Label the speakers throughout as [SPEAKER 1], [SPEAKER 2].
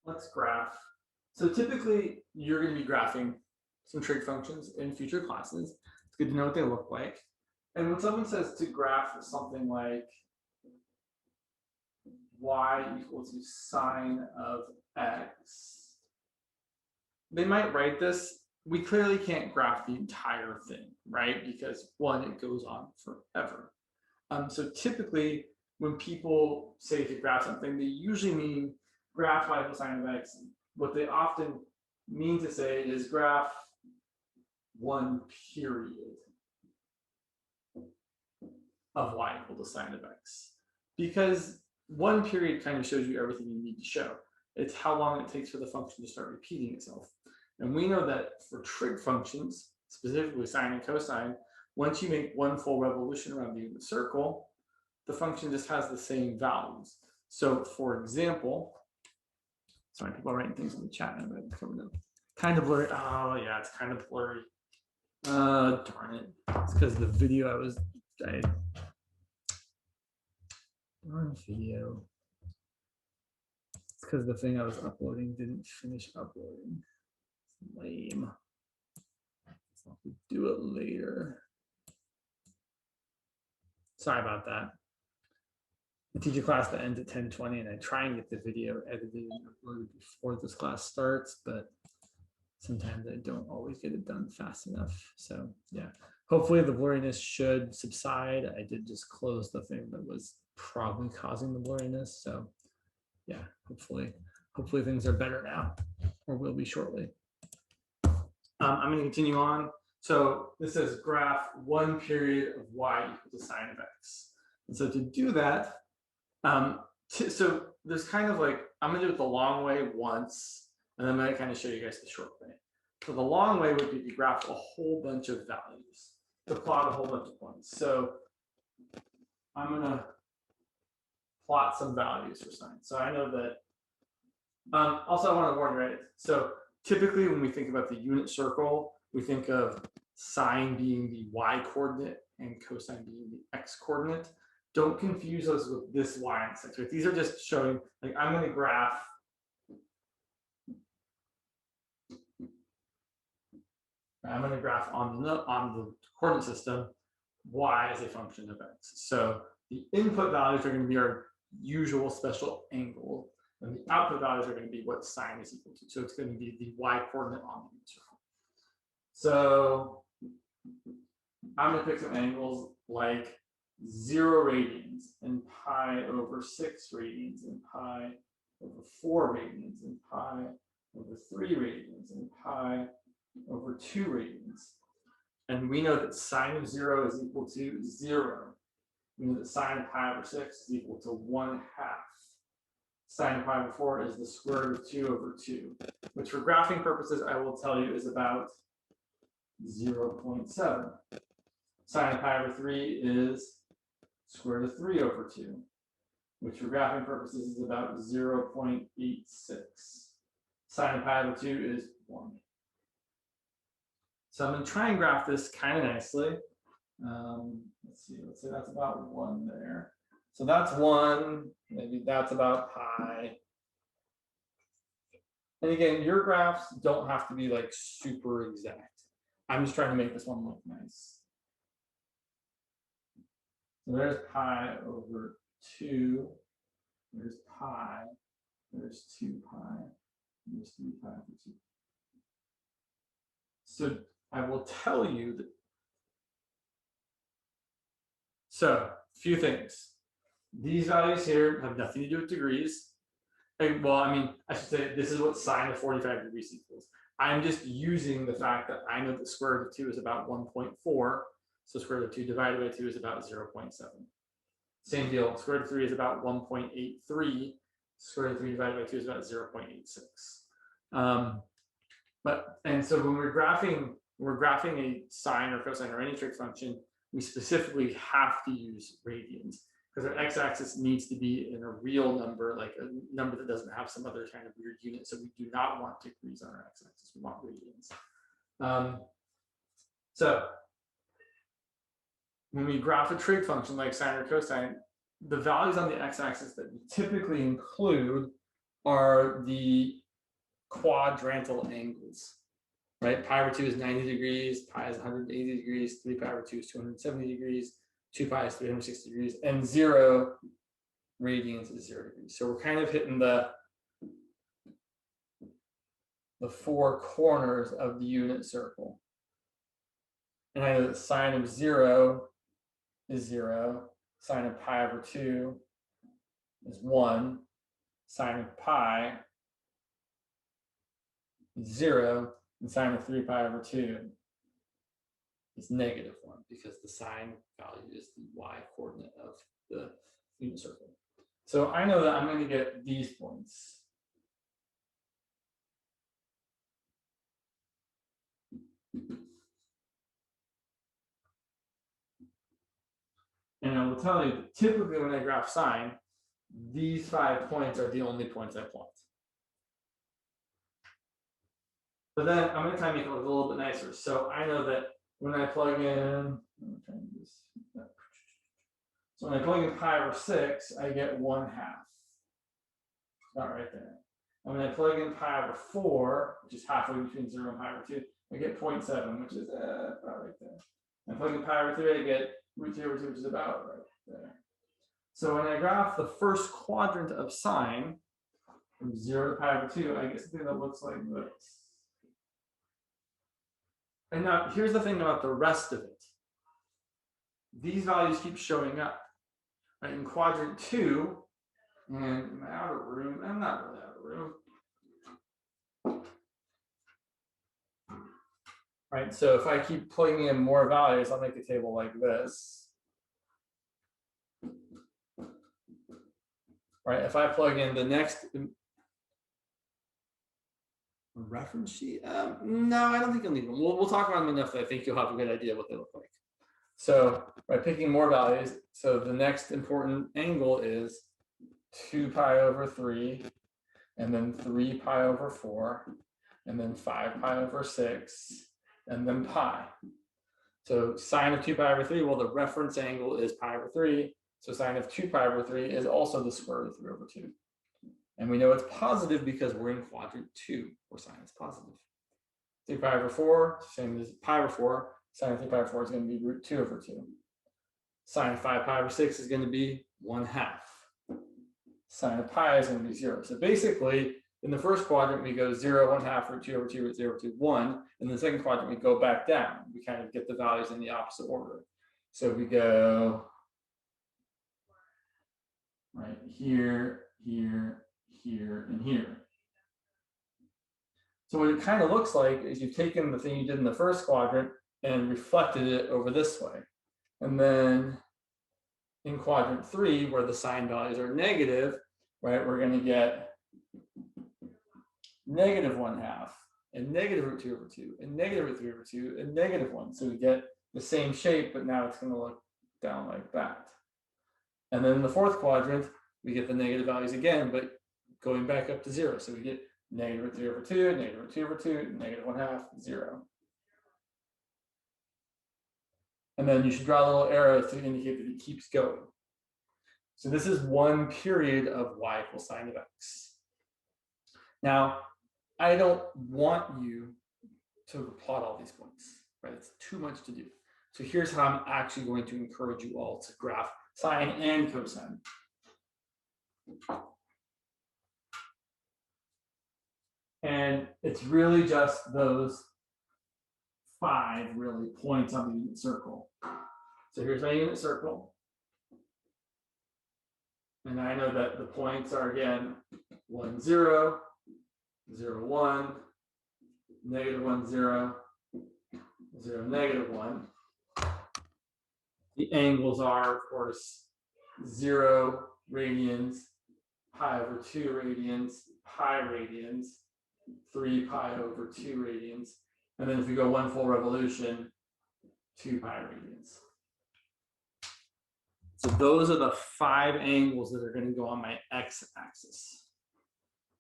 [SPEAKER 1] let's graph. So typically, you're going to be graphing some trig functions in future classes. It's good to know what they look like. And when someone says to graph something like y equal to sine of x, they might write this. We clearly can't graph the entire thing, right? Because one, it goes on forever. So typically, when people say to graph something, they usually mean graph y equals sine of x. What they often mean to say is graph one period of y equal to sine of x. Because one period kind of shows you everything you need to show. It's how long it takes for the function to start repeating itself. And we know that for trig functions, specifically sine and cosine, once you make one full revolution around the unit circle, the function just has the same values. So for example, sorry, people are writing things in the chat. I'm coming up. Kind of blurry. Oh yeah, it's kind of blurry. Darn it. It's because the video darn video. It's because the thing I was uploading didn't finish uploading. It's lame. So I'll have to do it later. Sorry about that. I teach a class that ends at 10:20, and I try and get the video edited and uploaded before this class starts, but sometimes I don't always get it done fast enough. So yeah, hopefully the blurriness should subside. I did just close the thing that was probably causing the blurriness. So yeah, hopefully things are better now, or will be shortly. I'm going to continue on. So this says graph one period of y equal to sine of x. And so to do that, so there's kind of like, I'm going to do it the long way once, and then I'm going to kind of show you guys the short way. So the long way would be to graph a whole bunch of values, to plot a whole bunch of points. So I'm going to plot some values for sine. So I know that, also I want to warn you, right? So typically when we think about the unit circle, we think of sine being the y coordinate and cosine being the x coordinate. Don't confuse those with this y and x, right? These are just showing, like, I'm going to graph on the coordinate system y as a function of x. So the input values are going to be our usual special angle, and the output values are going to be what sine is equal to. So it's going to be the y coordinate on the unit circle. So I'm going to pick some angles like 0 radians and pi over 6 radians and pi over 4 radians and pi over 3 radians and pi over 2 radians. And we know that sine of 0 is equal to 0. We know that sine of pi over 6 is equal to 1/2. Sine of pi over 4 is the square root of 2 over 2, which for graphing purposes, I will tell you is about 0.7. Sine of pi over 3 is square root of 3 over 2, which for graphing purposes is about 0.86. Sine of pi over 2 is 1. So I'm going to try and graph this kind of nicely. Let's see, let's say that's about 1 there. So that's 1, maybe that's about pi. And again, your graphs don't have to be like super exact. I'm just trying to make this one look nice. So there's pi over 2, there's pi, there's 2 pi, there's 3 pi over 2. So I will tell you that. So a few things. These values here have nothing to do with degrees. And, well, I mean, I should say this is what sine of 45 degrees equals. I'm just using the fact that I know the square root of 2 is about 1.4. So square root of 2 divided by 2 is about 0.7. Same deal, square root of 3 is about 1.83. Square root of 3 divided by 2 is about 0.86. And so when we're graphing a sine or cosine or any trig function, we specifically have to use radians, because our x-axis needs to be in a real number, like a number that doesn't have some other kind of weird unit. So we do not want degrees on our x-axis, we want radians. So when we graph a trig function like sine or cosine, the values on the x-axis that we typically include are the quadrantal angles, right? Pi over 2 is 90 degrees, pi is 180 degrees, 3 pi over 2 is 270 degrees, 2 pi is 360 degrees, and 0 radians is 0 degrees. So we're kind of hitting the four corners of the unit circle. And I know that sine of 0 is 0, sine of pi over 2 is 1, sine of pi is 0, and sine of 3 pi over 2 is -1 because the sine value is the y coordinate of the unit circle. So I know that I'm going to get these points. And I will tell you that typically when I graph sine, these 5 points are the only points I plot. But then I'm going to try and make it look a little bit nicer. So I know that when I plug in, so when I plug in pi over 6, I get 1/2. Not right there. And when I plug in pi over 4, which is halfway between 0 and pi over 2, I get 0.7, which is about right there. And plug in pi over 3, I get root 2 over 2, which is about right there. So when I graph the first quadrant of sine from 0 to pi over 2, I get something that looks like this. And now here's the thing about the rest of it. These values keep showing up. Right? In quadrant 2, and am I out of room? I'm not really out of room. Right, so if I keep plugging in more values, I'll make a table like this. Right, if I plug in the next reference sheet, no, I don't think you'll need them. We'll talk about them enough that I think you'll have a good idea of what they look like. So by picking more values, so the next important angle is 2 pi over 3, and then 3 pi over 4, and then 5 pi over 6, and then pi. So sine of 2 pi over 3, well, the reference angle is pi over 3. So sine of 2 pi over 3 is also the square root of 3 over 2. And we know it's positive because we're in quadrant 2, where sine is positive. 3 pi over 4, same as pi over 4. Sine of 3 pi over 4 is going to be root 2 over 2. Sine of 5 pi over 6 is going to be 1/2. Sine of pi is going to be 0. So basically, in the first quadrant, we go 0, 1/2, root 2 over 2, root 0 over 2, 1. In the second quadrant, we go back down. We kind of get the values in the opposite order. So we go right here, here, here, and here. So what it kind of looks like is you've taken the thing you did in the first quadrant and reflected it over this way. And then in quadrant 3, where the sine values are negative, right, we're going to get -1/2, and negative root 2 over 2, and negative root 3 over 2, and -1. So we get the same shape, but now it's going to look down like that. And then in the fourth quadrant, we get the negative values again, but going back up to 0. So we get negative root 3 over 2, negative root 2 over 2, -1/2, 0. And then you should draw little arrows to indicate that it keeps going. So this is one period of y equals sine of x. Now, I don't want you to plot all these points, right? It's too much to do. So here's how I'm actually going to encourage you all to graph sine and cosine. And it's really just those 5 really points on the unit circle. So here's my unit circle. And I know that the points are, again, 1, 0, 0, 1, -1, 0, 0, -1. The angles are, of course, 0 radians, pi over 2 radians, pi radians, 3 pi over 2 radians. And then if we go 1 full revolution, 2 pi radians. So those are the 5 angles that are going to go on my x-axis.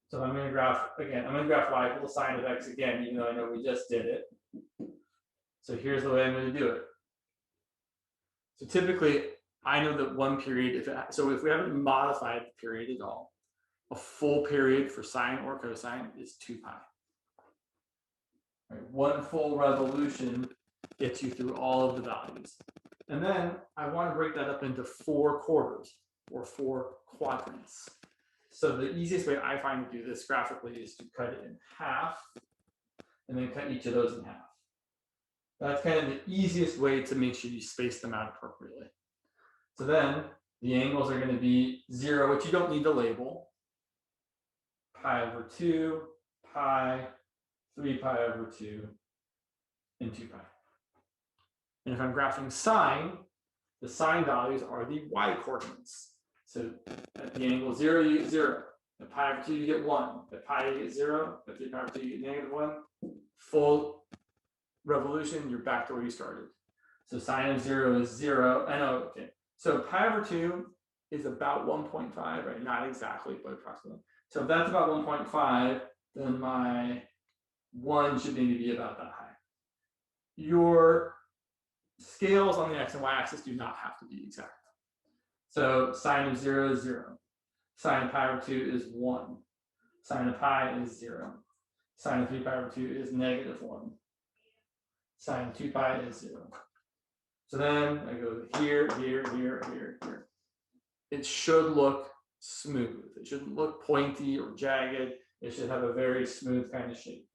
[SPEAKER 1] So I'm going to graph, again, I'm going to graph y equal to sine of x again, even though I know we just did it. So here's the way I'm going to do it. So typically, I know that one period, so if we haven't modified the period at all a full period for sine or cosine is 2 pi. Right, one full revolution gets you through all of the values. And then I want to break that up into 4 quarters or 4 quadrants. So the easiest way I find to do this graphically is to cut it in half and then cut each of those in half. That's kind of the easiest way to make sure you space them out appropriately. So then the angles are going to be 0, which you don't need to label, pi over 2, pi, 3 pi over 2, and 2 pi. And if I'm graphing sine, the sine values are the y coordinates. So at the angle 0, you get 0. At pi over 2, you get 1. At pi, you get 0. At 3 pi over 2, you get -1. Full revolution, you're back to where you started. So sine of 0 is 0. I know, okay. So pi over 2 is about 1.5, right? Not exactly, but approximately. So if that's about 1.5, then my 1 should maybe be about that high. Your scales on the x and y axis do not have to be exact. So sine of 0 is 0. Sine of pi over 2 is 1. Sine of pi is 0. Sine of 3 pi over 2 is -1. Sine of 2 pi is 0. So then I go here, here, here, here, here. It should look smooth. It shouldn't look pointy or jagged. It should have a very smooth kind of shape.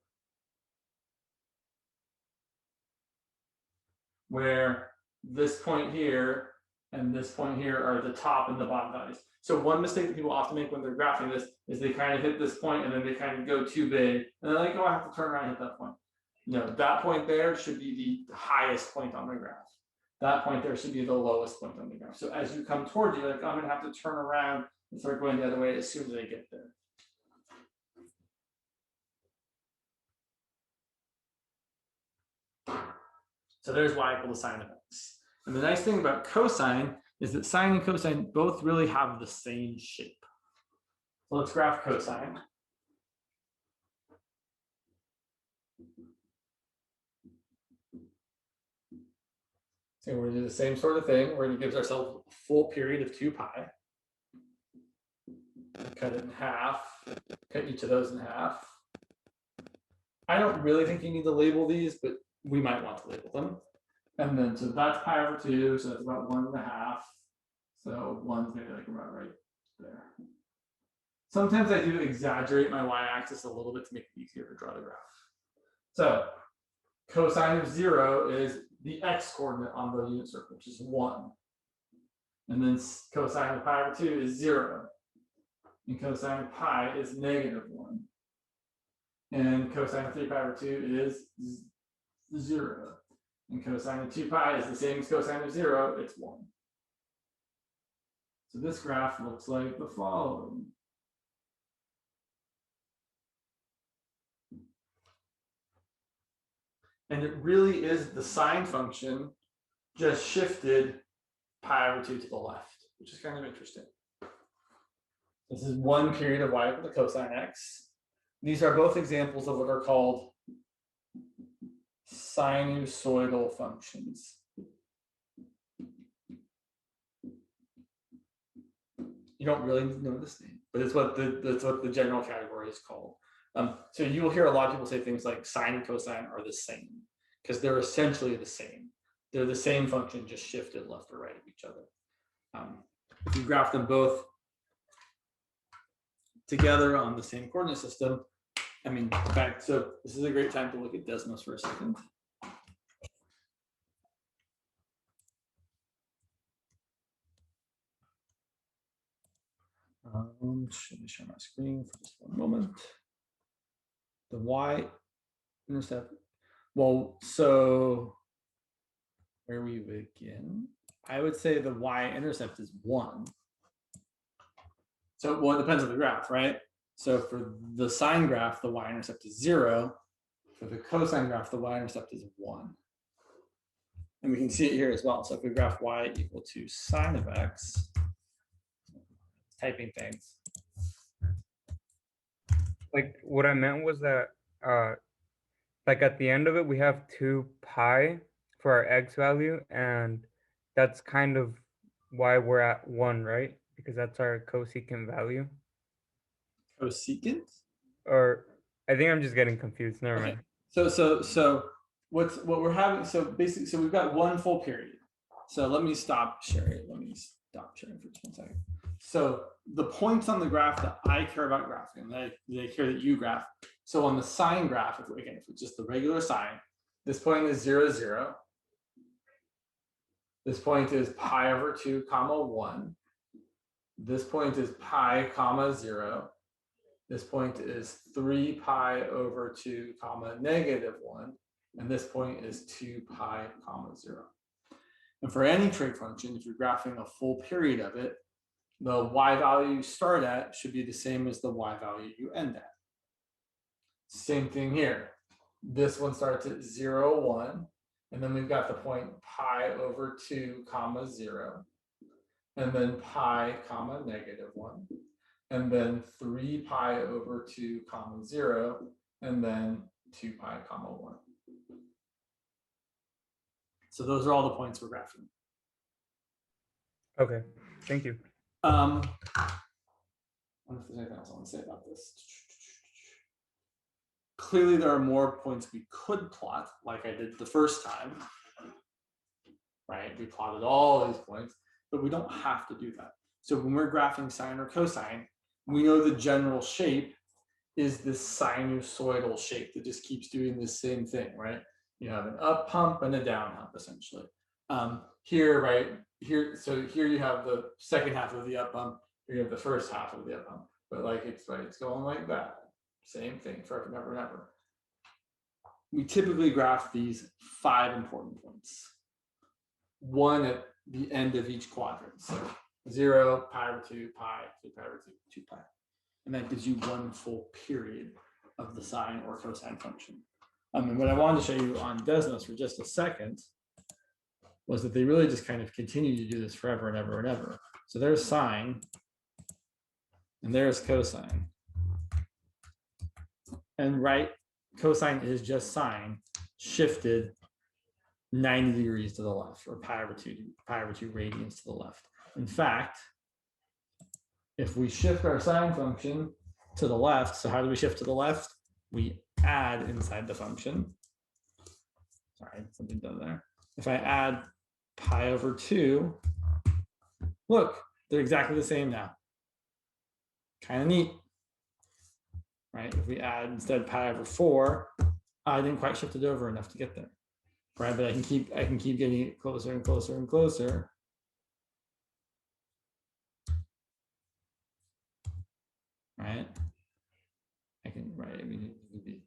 [SPEAKER 1] Where this point here and this point here are the top and the bottom values. So one mistake that people often make when they're graphing this is they kind of hit this point and then they kind of go too big. And they're like, oh, I have to turn around and hit that point. No, that point there should be the highest point on the graph. That point there should be the lowest point on the graph. So as you come towards you, like, I'm going to have to turn around and start going the other way as soon as I get there. So there's y equal to sine of x. And the nice thing about cosine is that sine and cosine both really have the same shape. So let's graph cosine. So we're going to do the same sort of thing. We're going to give ourselves a full period of 2 pi. Cut it in half. Cut each of those in half. I don't really think you need to label these, but we might want to label them. And then, so that's pi over 2, so that's about 1.5. So 1's maybe like about right there. Sometimes I do exaggerate my y-axis a little bit to make it easier to draw the graph. So cosine of 0 is the x-coordinate on the unit circle, which is 1. And then cosine of pi over 2 is 0. And cosine of pi is -1. And cosine of 3 pi over 2 is 0. And cosine of 2 pi is the same as cosine of 0, it's 1. So this graph looks like the following. And it really is the sine function just shifted pi over 2 to the left, which is kind of interesting. This is one period of y equal to cosine x. These are both examples of what are called sinusoidal functions. You don't really know this name, but it's what the general category is called. So you will hear a lot of people say things like sine and cosine are the same, because they're essentially the same. They're the same function, just shifted left or right of each other. If you graph them both together on the same coordinate system, I mean, in fact, so this is a great time to look at Desmos for a second. Let me share my screen for just one moment. The y-intercept. Well, so where we begin, I would say the y-intercept is 1. So, well, it depends on the graph, right? So for the sine graph, the y-intercept is 0. For the cosine graph, the y-intercept is 1. And we can see it here as well. So if we graph y equal to sine of x, typing things.
[SPEAKER 2] Like what I meant was that like at the end of it, we have 2 pi for our x value, and that's kind of why we're at 1, right? Because that's our cosecant value.
[SPEAKER 1] Cosecant?
[SPEAKER 2] Or I think I'm just getting confused. Never
[SPEAKER 1] Okay.
[SPEAKER 2] mind.
[SPEAKER 1] So what we're having, so basically, so we've got one full period. So let me stop sharing. Let me stop sharing for just 1 second. So the points on the graph that I care about graphing, that I care that you graph. So on the sine graph, if it's just the regular sine, this point is 0, 0. This point is pi over 2, comma 1. This point is pi, comma 0. This point is 3 pi over 2, comma negative 1. And this point is 2 pi, comma 0. And for any trig function, if you're graphing a full period of it, the y value you start at should be the same as the y value you end at. Same thing here. This one starts at 0, 1. And then we've got the point pi over 2, comma 0. And then pi, comma negative 1. And then 3 pi over 2, comma 0. And then 2 pi, comma 1. So those are all the points we're graphing.
[SPEAKER 2] Okay, thank you.
[SPEAKER 1] I wonder if there's anything else I want to say about this. Clearly, there are more points we could plot, like I did the first time. Right? We plotted all these points, but we don't have to do that. So when we're graphing sine or cosine, we know the general shape is this sinusoidal shape that just keeps doing the same thing, right? You have an up pump and a down pump, essentially. Here, right here, so here you have the second half of the up pump. Here you have the first half of the up pump, but like it's going like that. Same thing forever and ever and ever. We typically graph these 5 important points. 1 at the end of each quadrant. So 0, pi over 2, pi, 2 pi over 2, 2 pi. And that gives you one full period of the sine or cosine function. And what I wanted to show you on Desmos for just a second was that they really just kind of continue to do this forever and ever and ever. So there's sine, and there's cosine. And right, cosine is just sine shifted 90 degrees to the left, or pi over 2 radians to the left. In fact, if we shift our sine function to the left, so how do we shift to the left? We add inside the function. Sorry, something done there. If I add pi over 2, look, they're exactly the same now. Kind of neat, right? If we add instead pi over 4, I didn't quite shift it over enough to get there, right? But I can keep getting it closer and closer and closer. Right? I can, right? I mean, it would be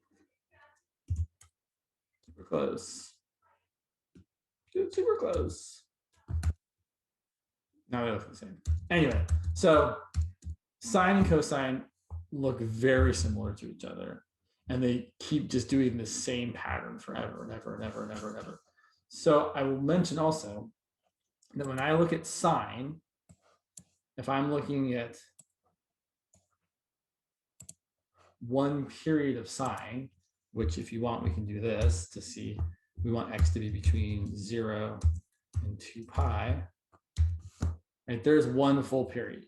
[SPEAKER 1] super close. Super close. Now they look the same. Anyway, so sine and cosine look very similar to each other, and they keep just doing the same pattern forever and ever and ever and ever and ever. So I will mention also that when I look at sine, if I'm looking at one period of sine, which if you want, we can do this to see, we want x to be between 0 and 2 pi, right? There's one full period.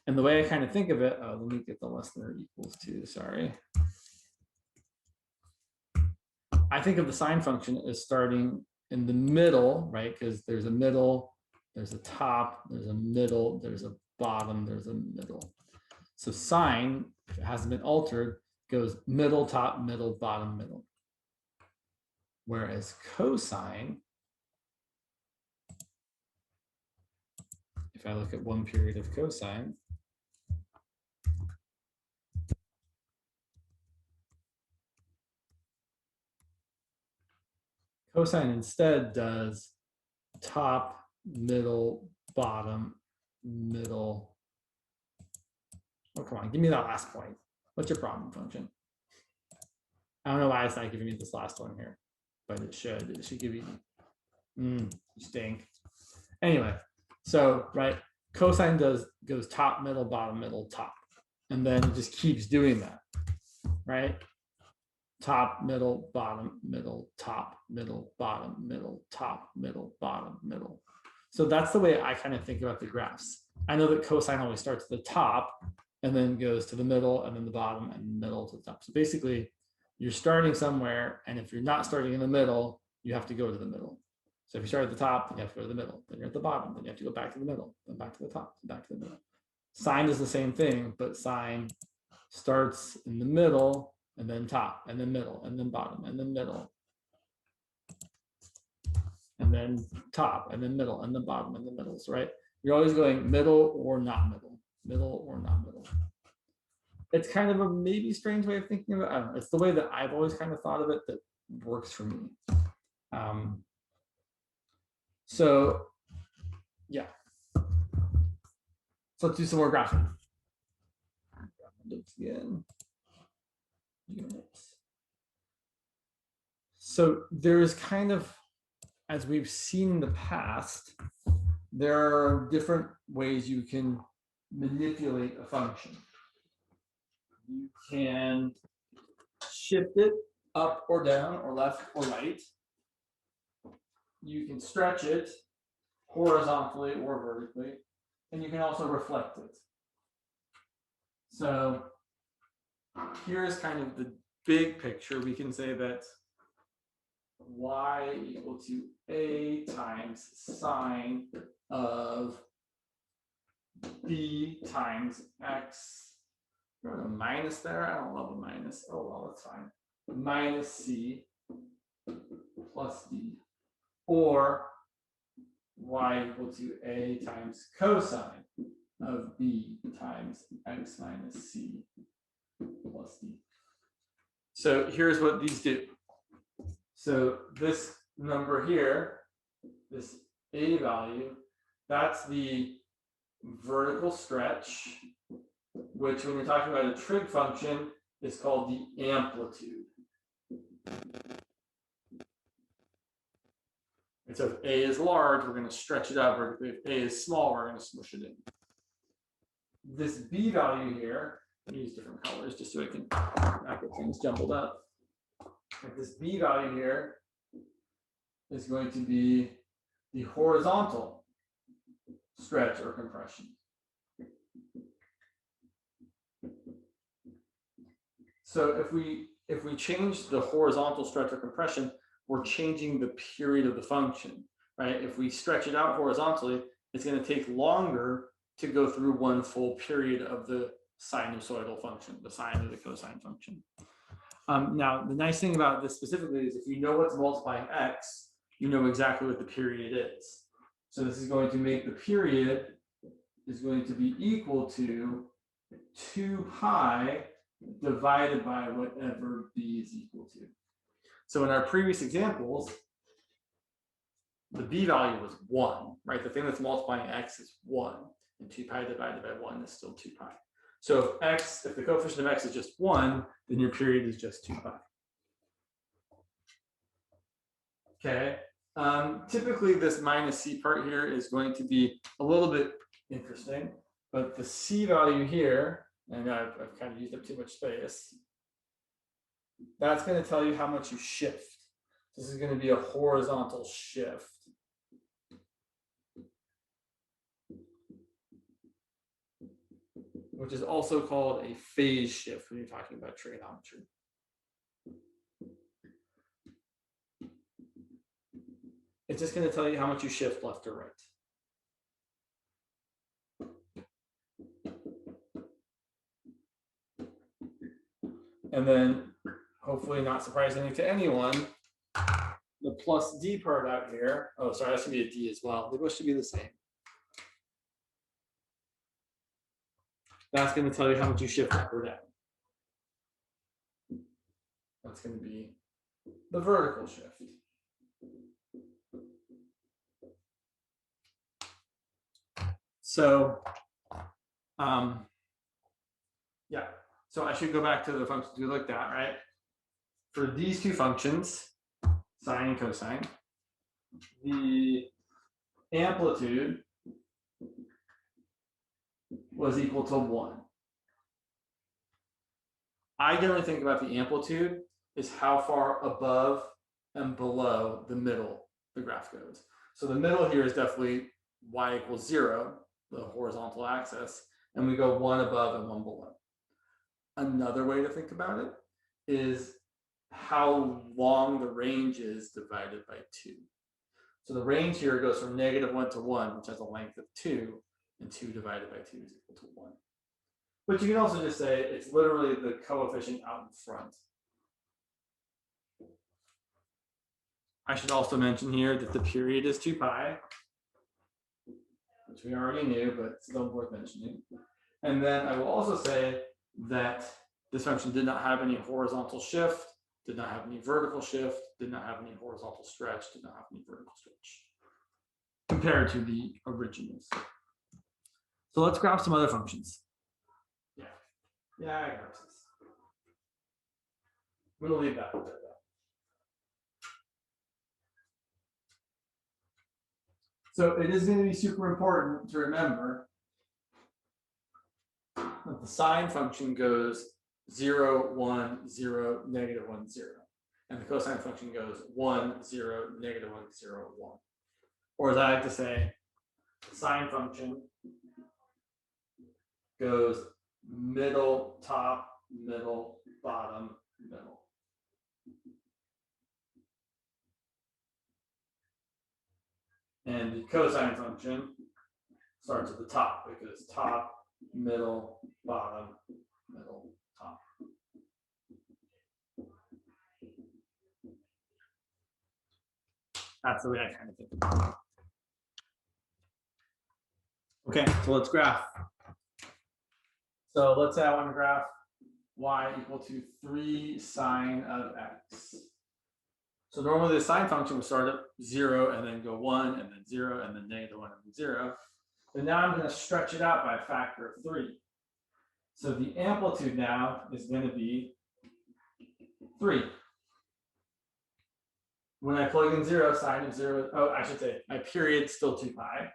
[SPEAKER 1] And the way I kind of think of it, let me get the less than or equals to, sorry. I think of the sine function as starting in the middle, right? Because there's a middle, there's a top, there's a middle, there's a bottom, there's a middle. So sine, if it hasn't been altered, goes middle, top, middle, bottom, middle. Whereas cosine, if I look at one period of cosine, cosine instead does top, middle, bottom, middle. Oh, come on, give me that last point. What's your problem function? I don't know why it's not giving me this last one here, but it should. It should give you, you stink. Anyway, so, right, cosine goes top, middle, bottom, middle, top. And then it just keeps doing that, right? Top, middle, bottom, middle, top, middle, bottom, middle, top, middle, bottom, middle. So that's the way I kind of think about the graphs. I know that cosine always starts at the top and then goes to the middle, and then the bottom, and the middle to the top. So basically, you're starting somewhere, and if you're not starting in the middle, you have to go to the middle. So if you start at the top, then you have to go to the middle. Then you're at the bottom, then you have to go back to the middle, then back to the top, then back to the middle. Sine is the same thing, but sine starts in the middle, and then top, and then middle, and then bottom, and then middle, and then top, and then middle, and then bottom, and then middle. So, right? You're always going middle or not middle, middle or not middle. It's kind of a maybe strange way of thinking about it. I don't know. It's the way that I've always kind of thought of it that works for me. So, yeah. So let's do some more graphing. Again. Units. So there's kind of, as we've seen in the past, there are different ways you can manipulate a function. You can shift it up or down or left or right. You can stretch it horizontally or vertically, and you can also reflect it. So here's kind of the big picture. We can say that y equal to a times sine of b times x. There's a minus there. I don't love a minus. Oh, well, that's fine. Minus c plus d. Or y equal to a times cosine of b times x minus c plus d. So here's what these do. So this number here, this a value, that's the vertical stretch, which when you're talking about a trig function is called the amplitude. And so if a is large, we're going to stretch it out vertically. If a is small, we're going to smush it in. This b value here, I'm going to use different colors just so I can not get things jumbled up. Like this b value here is going to be the horizontal stretch or compression. So if we change the horizontal stretch or compression, we're changing the period of the function, right? If we stretch it out horizontally, it's going to take longer to go through one full period of the sinusoidal function, the sine or the cosine function. Now, the nice thing about this specifically is if you know what's multiplying x, you know exactly what the period is. So this is going to make the period is going to be equal to 2 pi divided by whatever b is equal to. So in our previous examples, the b value was 1, right? The thing that's multiplying x is 1, and 2 pi divided by 1 is still 2 pi. So if the coefficient of x is just 1, then your period is just 2 pi. Okay. Typically, this minus c part here is going to be a little bit interesting, but the c value here, and I've kind of used up too much space, that's going to tell you how much you shift. This is going to be a horizontal shift. Which is also called a phase shift when you're talking about trigonometry. It's just going to tell you how much you shift left or right. And then, hopefully not surprisingly to anyone, the plus d part out here, oh, sorry, that should be a d as well. They both should be the same. That's going to tell you how much you shift up or down. That's going to be the vertical shift. So, yeah. So I should go back to the functions we looked at, right? For these two functions, sine and cosine, the amplitude was equal to 1. I generally think about the amplitude is how far above and below the middle the graph goes. So the middle here is definitely y equals 0, the horizontal axis, and we go one above and one below. Another way to think about it is how long the range is divided by 2. So the range here goes from -1 to 1, which has a length of 2, and 2 divided by 2 is equal to 1. But you can also just say it's literally the coefficient out in front. I should also mention here that the period is 2 pi, which we already knew, but it's still worth mentioning. And then I will also say that this function did not have any horizontal shift, did not have any vertical shift, did not have any horizontal stretch, did not have any vertical stretch, compared to the originals. So let's graph some other functions. Yeah, I got this. I'm going to leave that there, though. So it is going to be super important to remember that the sine function goes 0, 1, 0, -1, 0. And the cosine function goes 1, 0, -1, 0, 1. Or as I like to say, the sine function goes middle, top, middle, bottom, middle. And the cosine function starts at the top because top, middle, bottom, middle, top. That's the way I kind of think about it. Okay, so let's graph. So let's say I want to graph y equal to 3 sine of x. So normally the sine function would start at 0 and then go 1 and then 0 and then -1 and then 0. But now I'm going to stretch it out by a factor of 3. So the amplitude now is going to be 3. When I plug in 0, sine of 0, oh, I should say my period is still 2 pi.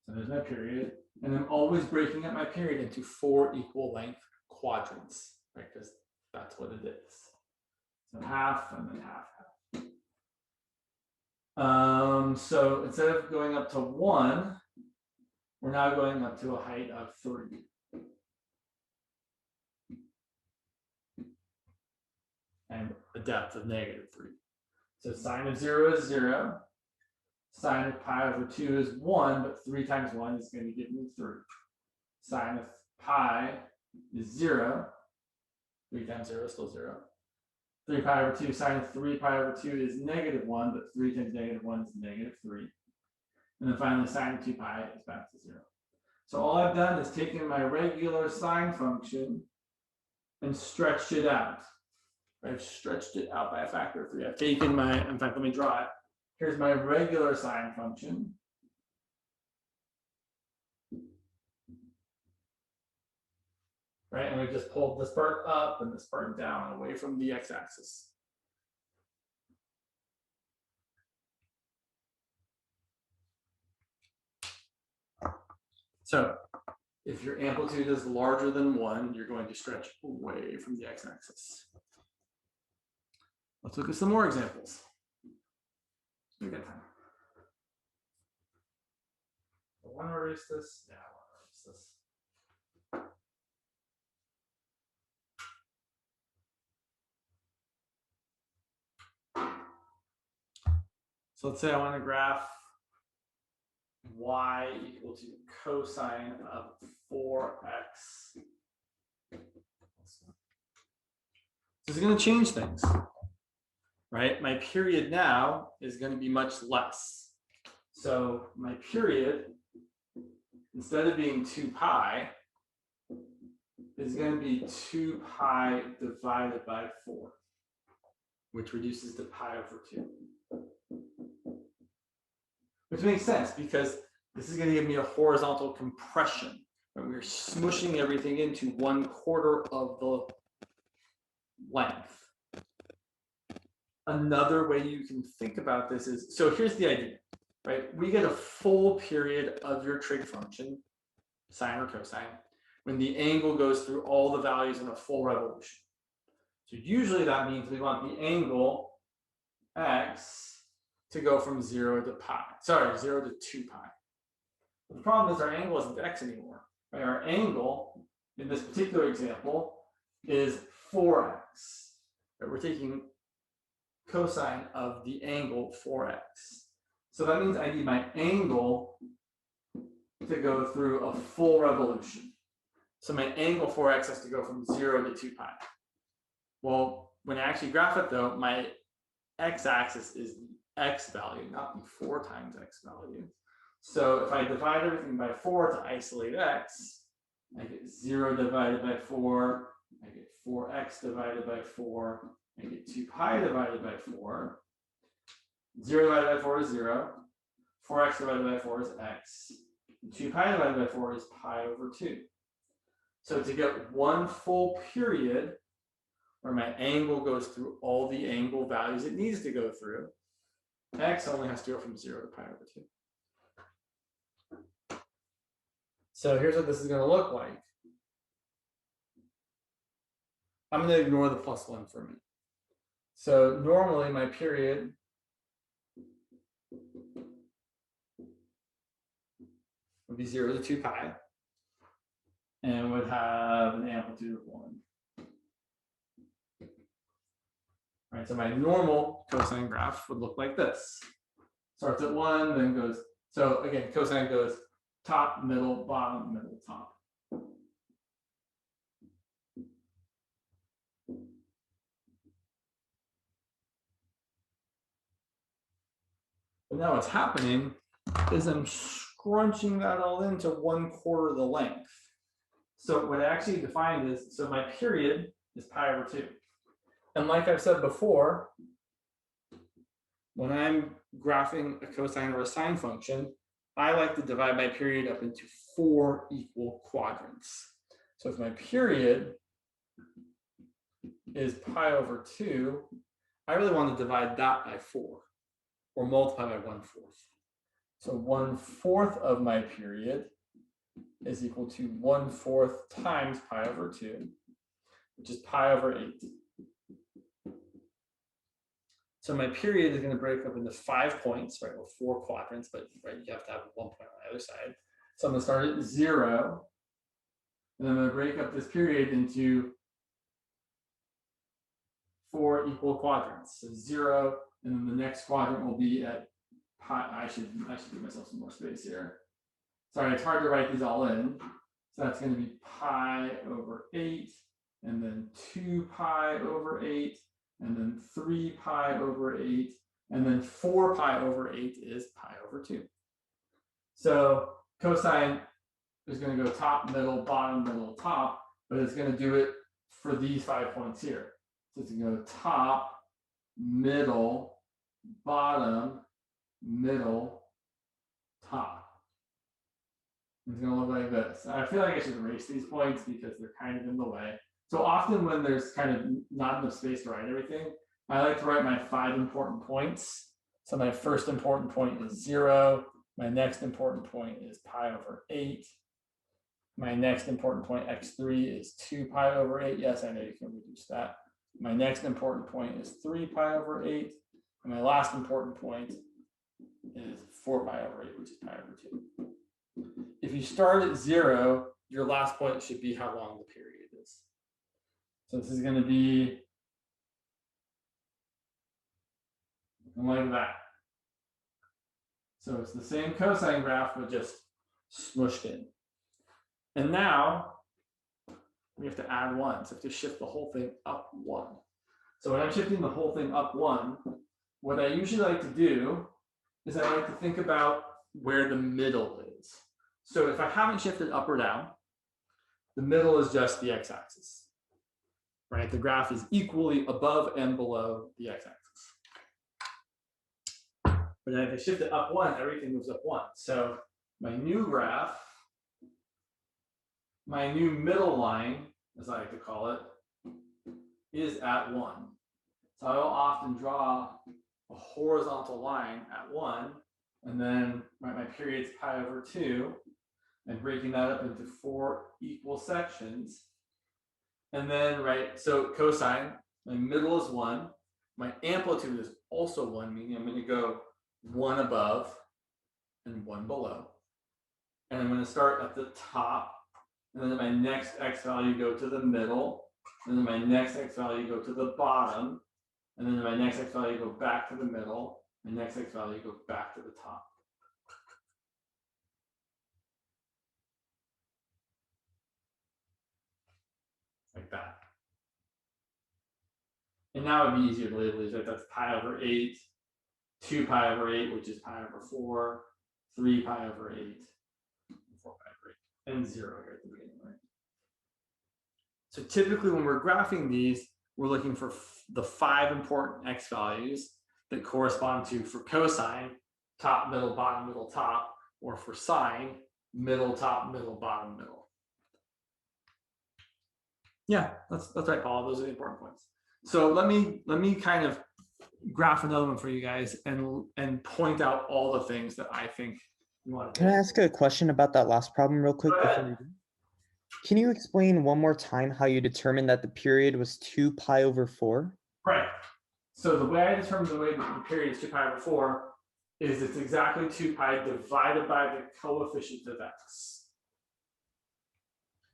[SPEAKER 1] So there's my period. And I'm always breaking up my period into 4 equal length quadrants, right? Because that's what it is. So half and then half. So instead of going up to 1, we're now going up to a height of 3. And a depth of -3. So sine of 0 is 0. Sine of pi over 2 is 1, but 3 times 1 is going to give me 3. Sine of pi is 0. 3 times 0 is still 0. 3 pi over 2, sine of 3 pi over 2 is -1, but 3 times -1 is -3. And then finally, sine of 2 pi is back to 0. So all I've done is taken my regular sine function and stretched it out. I've stretched it out by a factor of 3. I've taken my, in fact, let me draw it. Here's my regular sine function. Right, and we just pulled this part up and this part down away from the x-axis. So if your amplitude is larger than 1, you're going to stretch away from the x-axis. Let's look at some more examples. We got time. I want to erase this. Yeah, I want to erase this. So let's say I want to graph y equal to cosine of 4x. This is going to change things, right? My period now is going to be much less. So my period, instead of being 2 pi, is going to be 2 pi divided by 4, which reduces to pi over 2. Which makes sense because this is going to give me a horizontal compression. Right? We're smushing everything into 1/4 of the length. Another way you can think about this is, so here's the idea, right? We get a full period of your trig function, sine or cosine, when the angle goes through all the values in a full revolution. So usually that means we want the angle x to go from 0 to pi. Sorry, 0 to 2 pi. The problem is our angle isn't x anymore. Right? Our angle in this particular example is 4x. Right? We're taking cosine of the angle 4x. So that means I need my angle to go through a full revolution. So my angle 4x has to go from 0 to 2 pi. Well, when I actually graph it though, my x-axis is the x value, not the 4 times x value. So if I divide everything by 4 to isolate x, I get 0 divided by 4, I get 4x divided by 4, I get 2 pi divided by 4. 0 divided by 4 is 0. 4x divided by 4 is x. 2 pi divided by 4 is pi over 2. So to get one full period where my angle goes through all the angle values it needs to go through, x only has to go from 0 to pi over 2. So here's what this is going to look like. I'm going to ignore the plus 1 for a minute. So normally my period would be 0 to 2 pi and would have an amplitude of 1. Right, so my normal cosine graph would look like this. Starts at 1, then goes, so again, cosine goes top, middle, bottom, middle, top. But now what's happening is I'm scrunching that all into 1/4 of the length. So what I actually defined is, so my period is pi over 2. And like I've said before, when I'm graphing a cosine or a sine function, I like to divide my period up into 4 equal quadrants. So if my period is pi over 2, I really want to divide that by 4 or multiply by 1/4. So 1/4 of my period is equal to 1/4 times pi over 2, which is pi over 8. So my period is going to break up into 5 points, right? Or 4 quadrants, but right, you have to have 1 point on the other side. So I'm going to start at 0, and I'm going to break up this period into 4 equal quadrants. So 0, and then the next quadrant will be at pi. I should give myself some more space here. Sorry, it's hard to write these all in. So that's going to be pi over 8, and then 2 pi over 8, and then 3 pi over 8, and then 4 pi over 8 is pi over 2. So cosine is going to go top, middle, bottom, middle, top, but it's going to do it for these 5 points here. So it's going to go top, middle, bottom, middle, top. It's going to look like this. I feel like I should erase these points because they're kind of in the way. So often when there's kind of not enough space to write everything, I like to write my 5 important points. So my first important point is 0. My next important point is pi over 8. My next important point, x3, is 2 pi over 8. Yes, I know you can reduce that. My next important point is 3 pi over 8. And my last important point is 4 pi over 8, which is pi over 2. If you start at 0, your last point should be how long the period is. So this is going to be like that. So it's the same cosine graph, but just smushed in. And now we have to add 1. So we have to shift the whole thing up 1. So when I'm shifting the whole thing up 1, what I usually like to do is I like to think about where the middle is. So if I haven't shifted up or down, the middle is just the x-axis, right? The graph is equally above and below the x-axis. But then if I shift it up 1, everything moves up 1. So my new graph, my new middle line, as I like to call it, is at 1. So I will often draw a horizontal line at 1, and then my period's pi over 2, and breaking that up into 4 equal sections. And then, right, so cosine, my middle is 1. My amplitude is also 1, meaning I'm going to go 1 above and 1 below. and I'm going to start at the top, and then my next x value go to the middle, and then my next x value go to the bottom, and then my next x value go back to the middle, my next x value go back to the top. Like that. And now it'd be easier to label these, right? That's pi over 8, 2 pi over 8, which is pi over 4, 3 pi over 8, 4 pi over 8, and 0 here at the beginning, right? So typically when we're graphing these, we're looking for the 5 important x values that correspond to, for cosine, top, middle, bottom, middle, top, or for sine, middle, top, middle, bottom, middle. Yeah, that's right, Paul. Those are the important points. So let me kind of graph another one for you guys and point out all the things that I think you want to do.
[SPEAKER 3] Can I ask a question about that last problem real quick before we do? Can you explain one more time how you determined that the period was 2 pi over 4?
[SPEAKER 1] Right. So the way I determine the way that the period is 2 pi over 4 is it's exactly 2 pi divided by the coefficient of x.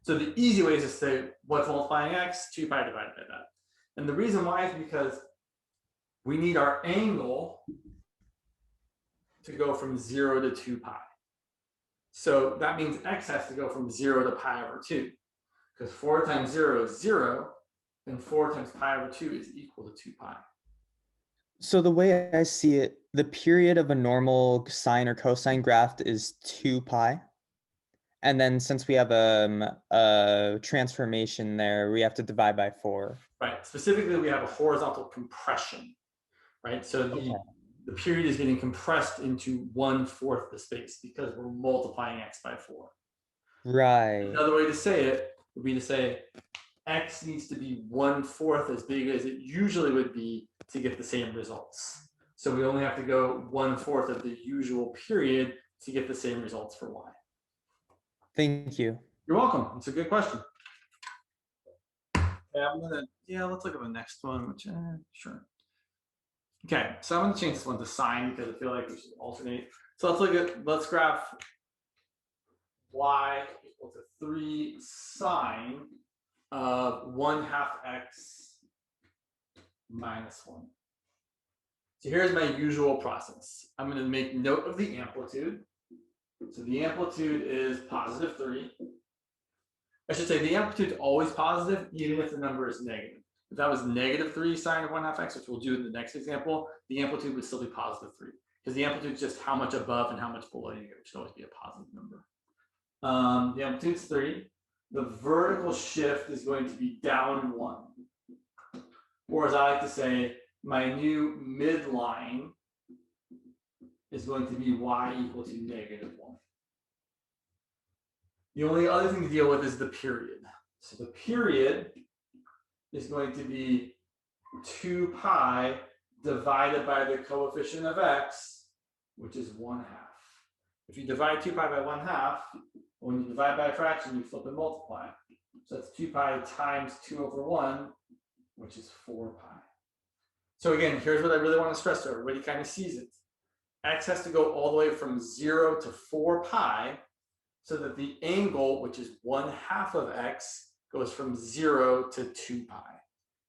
[SPEAKER 1] So the easy way is to say what's multiplying x, 2 pi divided by that. And the reason why is because we need our angle to go from 0 to 2 pi. So that means x has to go from 0 to pi over 2, because 4 times 0 is 0, and 4 times pi over 2 is equal to 2 pi.
[SPEAKER 3] So the way I see it, the period of a normal sine or cosine graph is 2 pi. And then since we have a transformation there, we have to divide by 4.
[SPEAKER 1] Right. Specifically, we have a horizontal compression, right? So the period is getting compressed into 1/4 the space because we're multiplying x by 4.
[SPEAKER 3] Right.
[SPEAKER 1] Another way to say it would be to say x needs to be 1/4 as big as it usually would be to get the same results. So we only have to go 1/4 of the usual period to get the same results for y.
[SPEAKER 3] Thank you.
[SPEAKER 1] You're welcome. It's a good question. Okay, let's look at the next one, which, sure. Okay, so I'm gonna change this one to sine because I feel like we should alternate. So let's graph y equal to 3 sine of 1/2 x minus 1. So here's my usual process. I'm gonna make note of the amplitude. So the amplitude is positive 3. I should say the amplitude is always positive, even if the number is negative. If that was negative 3 sine of 1/2 x, which we'll do in the next example, the amplitude would still be positive 3. Because the amplitude is just how much above and how much below you get, which should always be a positive number. The amplitude is 3. The vertical shift is going to be down 1. Or as I like to say, my new midline is going to be y equal to negative 1. The only other thing to deal with is the period. So the period is going to be 2 pi divided by the coefficient of x, which is 1/2. If you divide 2 pi by 1/2, when you divide by a fraction, you flip and multiply. So that's 2 pi times 2 over 1, which is 4 pi. So again, here's what I really want to stress so everybody kind of sees it. X has to go all the way from 0 to 4 pi so that the angle, which is 1/2 of x, goes from 0 to 2 pi.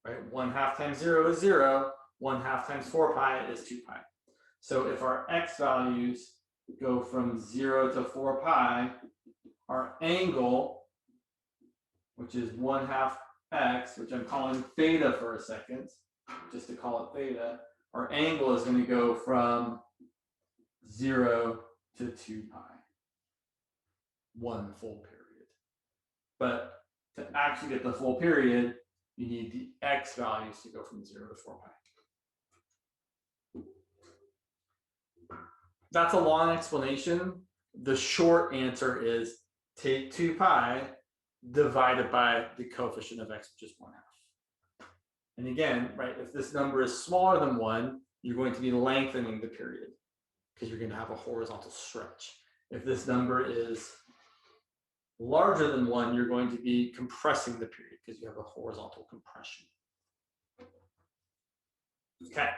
[SPEAKER 1] Right? 1/2 times 0 is 0. 1/2 times 4 pi is 2 pi. So if our x values go from 0 to 4 pi, our angle, which is 1/2 x, which I'm calling theta for a second, just to call it theta, our angle is going to go from 0 to 2 pi. One full period. But to actually get the full period, you need the x values to go from 0 to 4 pi. That's a long explanation. The short answer is take 2 pi divided by the coefficient of x, which is 1/2. And again, right, if this number is smaller than 1, you're going to be lengthening the period because you're going to have a horizontal stretch. If this number is larger than 1, you're going to be compressing the period because you have a horizontal compression. Okay,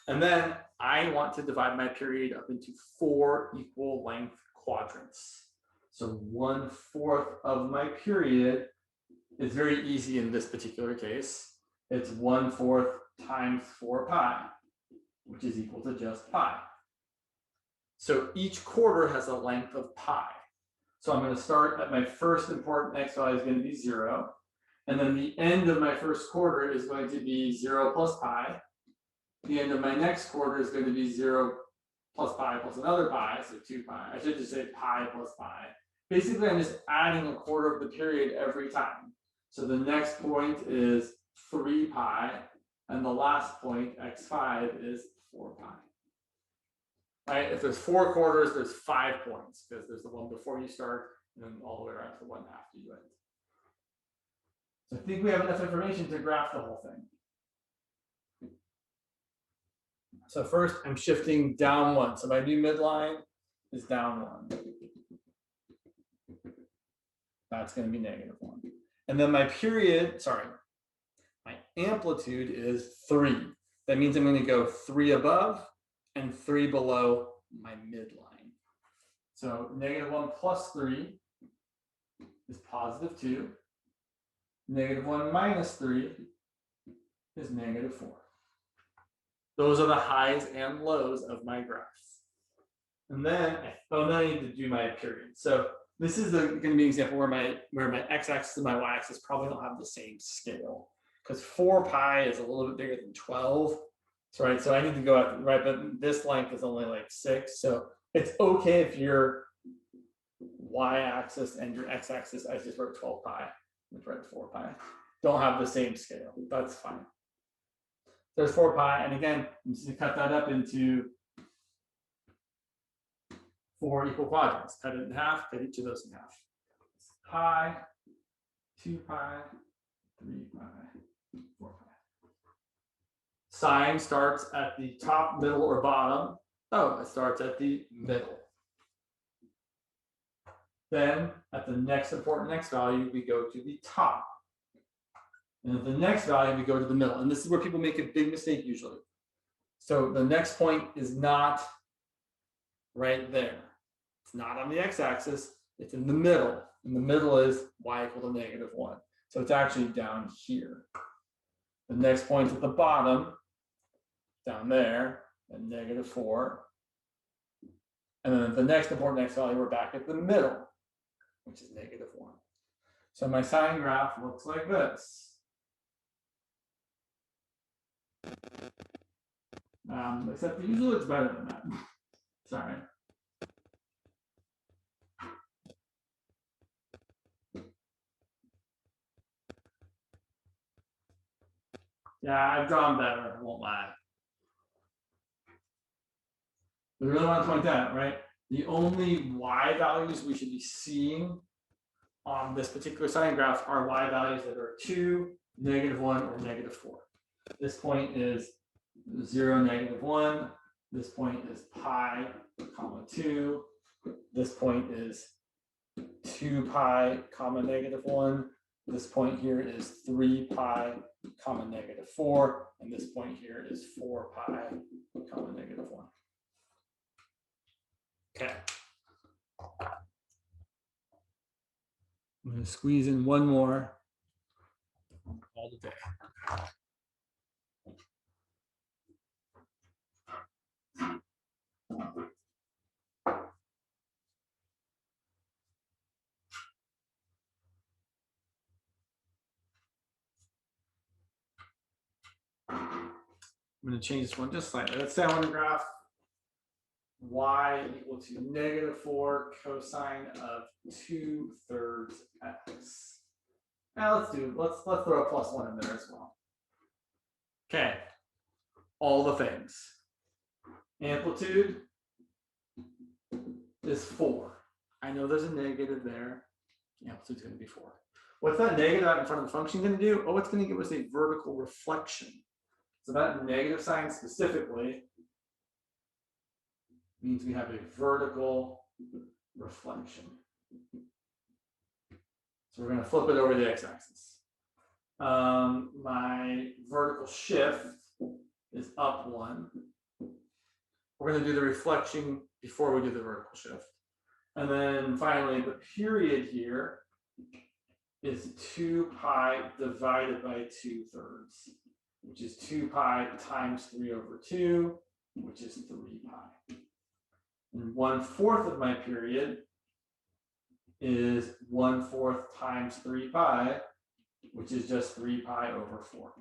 [SPEAKER 1] and then I want to divide my period up into 4 equal length quadrants. So 1/4 of my period is very easy in this particular case. It's 1/4 times 4 pi, which is equal to just pi. So each quarter has a length of pi. So I'm going to start at my first important x value is going to be 0. And then the end of my first quarter is going to be 0 plus pi. The end of my next quarter is going to be 0 plus pi plus another pi, so 2 pi. I should just say pi plus pi. Basically, I'm just adding a quarter of the period every time. So the next point is 3 pi, and the last point, x5, is 4 pi. Right? If there's 4 quarters, there's 5 points, because there's the one before you start, and then all the way around to the one after you end. So I think we have enough information to graph the whole thing. So first, I'm shifting down 1. So my new midline is down 1. That's going to be -1. And then my period, my amplitude is 3. That means I'm going to go 3 above and 3 below my midline. So -1 plus 3 is +2. -1 minus 3 is -4. Those are the highs and lows of my graph. And then, I need to do my period. So this is going to be an example where my x-axis and my y-axis probably don't have the same scale, because 4 pi is a little bit bigger than 12. So, so I need to go out, right, but this length is only like 6. So it's okay if your y-axis and your x-axis, I just wrote 12 pi, I wrote 4 pi, don't have the same scale. That's fine. There's 4 pi, and again, I'm just going to cut that up into 4 equal quadrants. Cut it in half, cut each of those in half. Pi, 2 pi, 3 pi, 4 pi. Sine starts at the top, middle, or bottom. Oh, it starts at the middle. Then at the next important x value, we go to the top. And at the next value, we go to the middle. And this is where people make a big mistake usually. So the next point is not right there. It's not on the x-axis. It's in the middle. And the middle is y equal to -1. So it's actually down here. The next point at the bottom, down there, at -4. And then the next important x value, we're back at the middle, which is -1. So my sine graph looks like this. Except usually it's better than that. Sorry. Yeah, I've drawn better, I won't lie. We really want to point out, right? The only y values we should be seeing on this particular sine graph are y values that are 2, -1, or -4. This point is 0, -1. This point is pi, comma 2. This point is 2 pi, comma -1. This point here is 3 pi, comma -4. And this point here is 4 pi, comma -1. Okay. I'm going to squeeze in one more. All the day. I'm going to change this one just slightly. Let's say I want to graph y equal to -4 cosine of 2/3 x. Now let's throw a +1 in there as well. Okay, all the things. Amplitude is 4. I know there's a negative there. Amplitude's going to be 4. What's that negative out in front of the function going to do? Oh, it's going to give us a vertical reflection. So that negative sign specifically means we have a vertical reflection. So we're going to flip it over the x-axis. My vertical shift is up 1. We're going to do the reflection before we do the vertical shift. And then finally, the period here is 2 pi divided by 2/3, which is 2 pi times 3/2, which is 3 pi. And 1/4 of my period is 1/4 times 3 pi, which is just 3 pi over 4.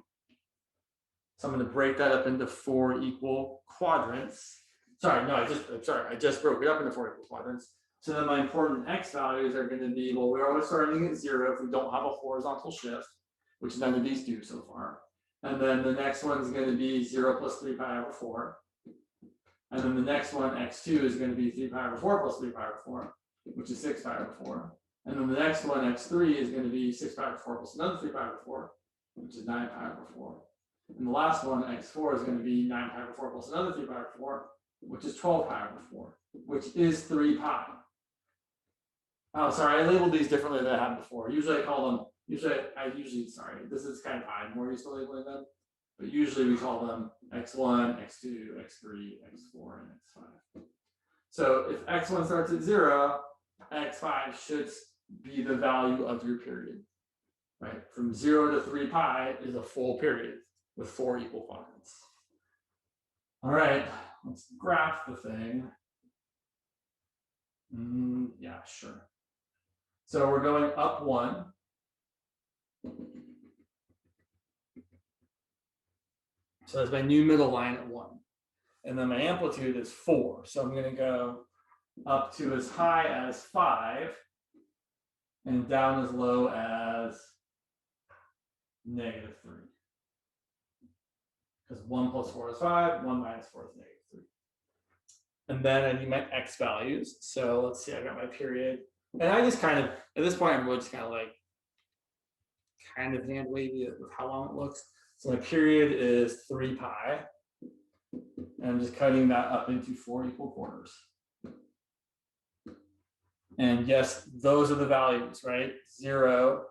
[SPEAKER 1] So I'm going to break that up into 4 equal quadrants. I just broke it up into 4 equal quadrants. So then my important x values are going to be, well, we're always starting at 0 if we don't have a horizontal shift, which none of these do so far. And then the next one is going to be 0 plus 3 pi over 4. And then the next one, x2, is going to be 3 pi over 4 plus 3 pi over 4, which is 6 pi over 4. And then the next one, x3, is going to be 6 pi over 4 plus another 3 pi over 4, which is 9 pi over 4. And the last one, x4, is going to be 9 pi over 4 plus another 3 pi over 4, which is 12 pi over 4, which is 3 pi. Oh, sorry, I labeled these differently than I had before. Usually I call them, sorry, this is kind of I'm more used to labeling them, but usually we call them x1, x2, x3, x4, and x5. So if x1 starts at 0, x5 should be the value of your period, right? From 0 to 3 pi is a full period with 4 equal quadrants. All right, let's graph the thing. Yeah, sure. So we're going up 1. So that's my new middle line at 1. And then my amplitude is 4. So I'm going to go up to as high as 5 and down as low as -3. Because 1 plus 4 is 5, 1 minus 4 is -3. And then I need my x values. So let's see, I got my period. And I just kind of, at this point, I'm really just kind of hand wavy with how long it looks. So my period is 3 pi. And I'm just cutting that up into 4 equal quarters. And yes, those are the values, right? 0,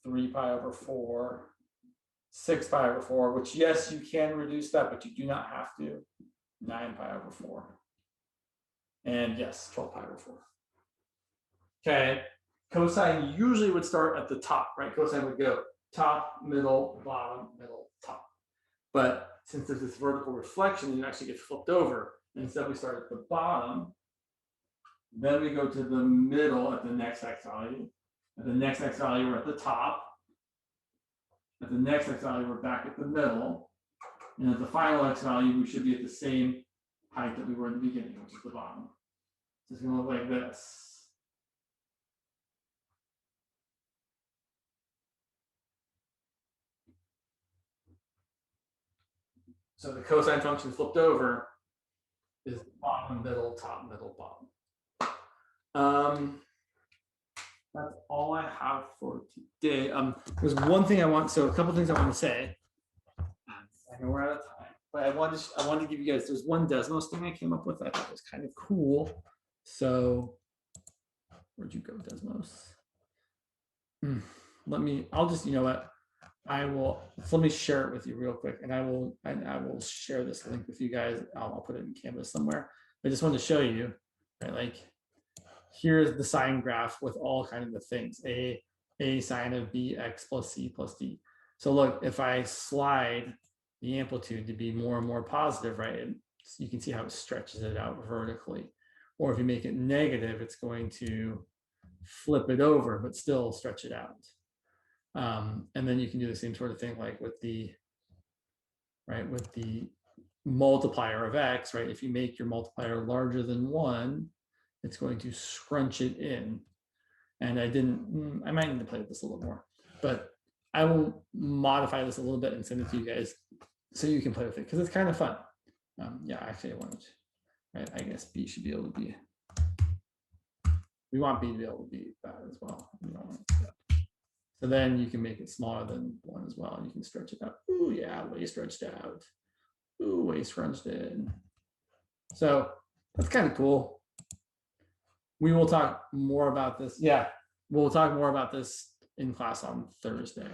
[SPEAKER 1] 3 pi over 4, 6 pi over 4, which yes, you can reduce that, but you do not have to. 9 pi over 4. And yes, 12 pi over 4. Okay, cosine usually would start at the top, right? Cosine would go top, middle, bottom, middle, top. But since there's this vertical reflection, it actually gets flipped over. And instead we start at the bottom, then we go to the middle at the next x value. At the next x value, we're at the top. At the next x value, we're back at the middle. And at the final x value, we should be at the same height that we were in the beginning, which is the bottom. So it's going to look like this. So the cosine function flipped over is bottom, middle, top, middle, bottom. That's all I have for today. There's one thing I want, so a couple things I want to say. I know we're out of time, but I wanted to give you guys, there's one Desmos thing I came up with I thought was kind of cool. So where'd you go, Desmos? I'll just, you know what? Let me share it with you real quick, and I will share this link with you guys. I'll put it in Canvas somewhere. I just wanted to show you, right? Like, here's the sine graph with all kind of the things, a sine of bx plus c plus d. So look, if I slide the amplitude to be more and more positive, right, you can see how it stretches it out vertically. Or if you make it negative, it's going to flip it over, but still stretch it out. And then you can do the same sort of thing like with the multiplier of x, right? If you make your multiplier larger than 1, it's going to scrunch it in. And I might need to play with this a little more, but I will modify this a little bit and send it to you guys so you can play with it because it's kind of fun. Yeah, actually I wanted, right? I guess B should be able to be, we want B to be able to be that as well. So then you can make it smaller than 1 as well, and you can stretch it out. Ooh, yeah, way stretched out. Ooh, way scrunched in. So that's kind of cool. We will talk more about this. Yeah, we'll talk more about this in class on Thursday.